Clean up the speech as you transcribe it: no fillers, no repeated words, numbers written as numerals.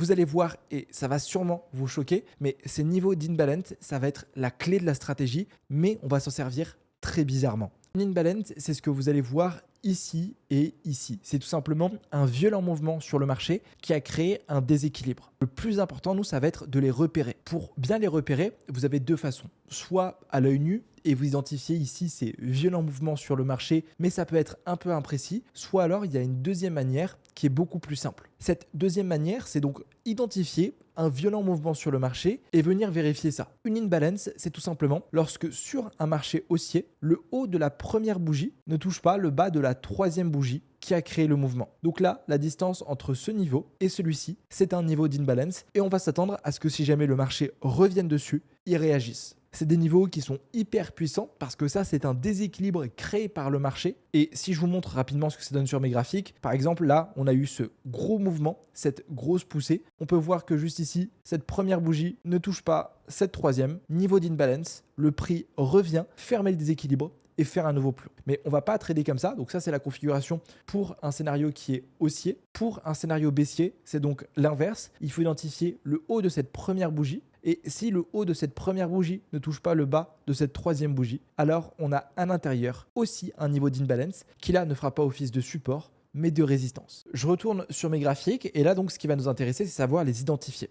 Vous allez voir, et ça va sûrement vous choquer, mais ces niveaux d'imbalance, ça va être la clé de la stratégie, mais on va s'en servir très bizarrement. L'imbalance, c'est ce que vous allez voir ici et ici. C'est tout simplement un violent mouvement sur le marché qui a créé un déséquilibre. Le plus important, nous, ça va être de les repérer. Pour bien les repérer, vous avez deux façons. Soit à l'œil nu, et vous identifiez ici ces violents mouvements sur le marché, mais ça peut être un peu imprécis. Soit alors, il y a une deuxième manière qui est beaucoup plus simple. Cette deuxième manière, c'est donc identifier un violent mouvement sur le marché et venir vérifier ça. Une imbalance, c'est tout simplement lorsque sur un marché haussier, le haut de la première bougie ne touche pas le bas de la troisième bougie qui a créé le mouvement. Donc là, la distance entre ce niveau et celui-ci, c'est un niveau d'imbalance et on va s'attendre à ce que si jamais le marché revienne dessus, il réagisse. C'est des niveaux qui sont hyper puissants parce que ça, c'est un déséquilibre créé par le marché. Et si je vous montre rapidement ce que ça donne sur mes graphiques, par exemple, là, on a eu ce gros mouvement, cette grosse poussée. On peut voir que juste ici, cette première bougie ne touche pas cette troisième. Niveau d'imbalance, le prix revient, fermer le déséquilibre et faire un nouveau plus haut. Mais on ne va pas trader comme ça. Donc ça, c'est la configuration pour un scénario qui est haussier. Pour un scénario baissier, c'est donc l'inverse. Il faut identifier le haut de cette première bougie. Et si le haut de cette première bougie ne touche pas le bas de cette troisième bougie, alors on a à l'intérieur aussi un niveau d'imbalance qui là ne fera pas office de support, mais de résistance. Je retourne sur mes graphiques et là donc ce qui va nous intéresser, c'est savoir les identifier.